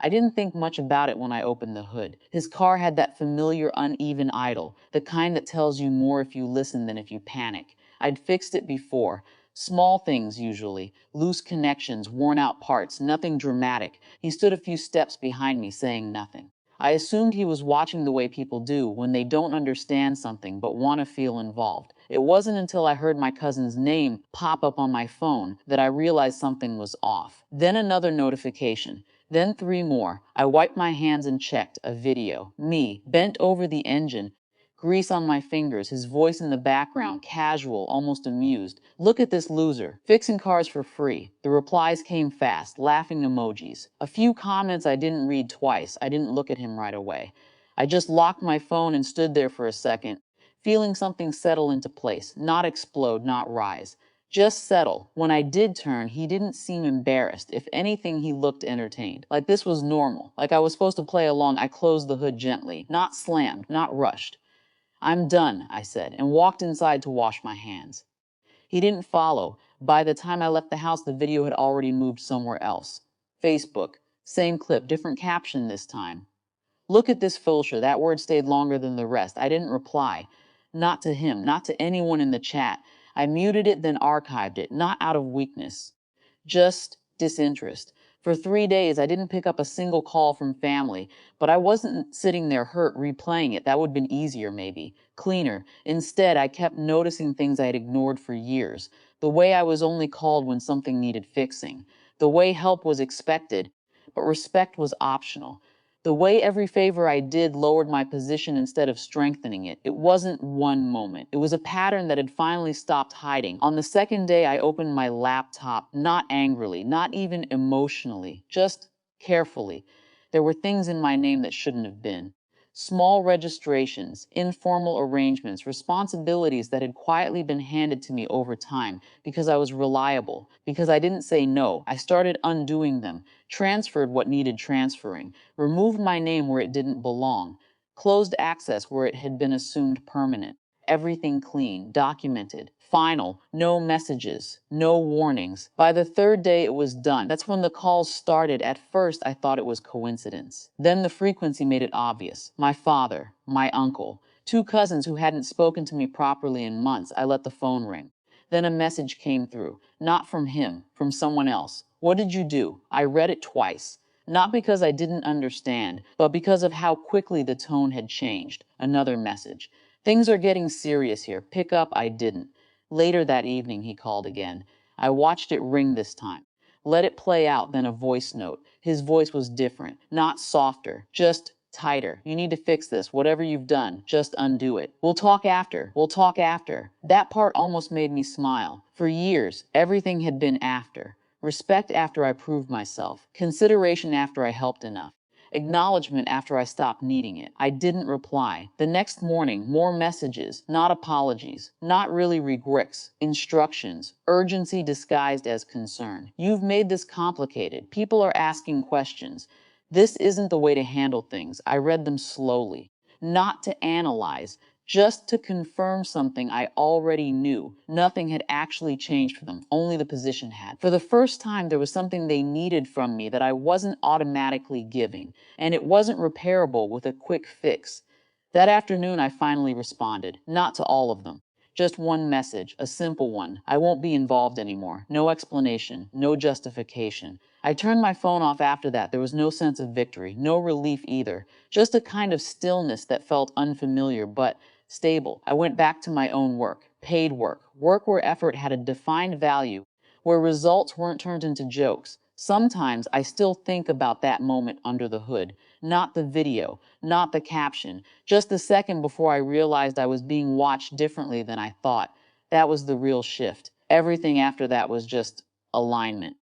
I didn't think much about it when I opened the hood. His car had that familiar uneven idle, the kind that tells you more if you listen than if you panic. I'd fixed it before. Small things, usually. Loose connections, worn out parts, nothing dramatic. He stood a few steps behind me, saying nothing. I assumed he was watching the way people do when they don't understand something but want to feel involved. It wasn't until I heard my cousin's name pop up on my phone that I realized something was off. Then another notification. Then three more. I wiped my hands and checked. A video. Me, bent over the engine, grease on my fingers, his voice in the background, casual, almost amused. Look at this loser, fixing cars for free. The replies came fast, laughing emojis. A few comments I didn't read twice. I didn't look at him right away. I just locked my phone and stood there for a second, feeling something settle into place, not explode, not rise. Just settle. When I did turn, he didn't seem embarrassed. If anything, he looked entertained. Like this was normal. Like I was supposed to play along. I closed the hood gently, not slammed, not rushed. I'm done, I said, and walked inside to wash my hands. He didn't follow. By the time I left the house, the video had already moved somewhere else. Facebook. Same clip, different caption this time. Look at this Fulcher. That word stayed longer than the rest. I didn't reply. Not to him, not to anyone in the chat. I muted it, then archived it, not out of weakness, just disinterest. For 3 days, I didn't pick up a single call from family, but I wasn't sitting there hurt replaying it. That would have been easier, maybe, cleaner. Instead, I kept noticing things I had ignored for years. The way I was only called when something needed fixing. The way help was expected, but respect was optional. The way every favor I did lowered my position instead of strengthening it. It wasn't one moment. It was a pattern that had finally stopped hiding. On the second day, I opened my laptop, not angrily, not even emotionally, just carefully. There were things in my name that shouldn't have been. Small registrations, informal arrangements, responsibilities that had quietly been handed to me over time because I was reliable, because I didn't say no. I started undoing them, transferred what needed transferring, removed my name where it didn't belong, closed access where it had been assumed permanent. Everything clean, documented, final, no messages, no warnings. By the third day, it was done. That's when the calls started. At first, I thought it was coincidence. Then the frequency made it obvious. My father, my uncle, two cousins who hadn't spoken to me properly in months. I let the phone ring. Then a message came through. Not from him, from someone else. What did you do? I read it twice. Not because I didn't understand, but because of how quickly the tone had changed. Another message. Things are getting serious here. Pick up. I didn't. Later that evening, he called again. I watched it ring this time. Let it play out, then a voice note. His voice was different, not softer, just tighter. You need to fix this. Whatever you've done, just undo it. We'll talk after. We'll talk after. That part almost made me smile. For years, everything had been after. Respect after I proved myself. Consideration after I helped enough. Acknowledgement after I stopped needing it. I didn't reply. The next morning, more messages, not apologies, not really regrets, instructions, urgency disguised as concern. You've made this complicated. People are asking questions. This isn't the way to handle things. I read them slowly, not to analyze, just to confirm something I already knew. Nothing had actually changed for them, only the position had. For the first time, there was something they needed from me that I wasn't automatically giving, and it wasn't repairable with a quick fix. That afternoon, I finally responded, not to all of them. Just one message, a simple one. I won't be involved anymore. No explanation, no justification. I turned my phone off after that. There was no sense of victory, no relief either. Just a kind of stillness that felt unfamiliar, but stable. I went back to my own work, paid work, work where effort had a defined value, where results weren't turned into jokes. Sometimes I still think about that moment under the hood, not the video, not the caption, just the second before I realized I was being watched differently than I thought. That was the real shift. Everything after that was just alignment.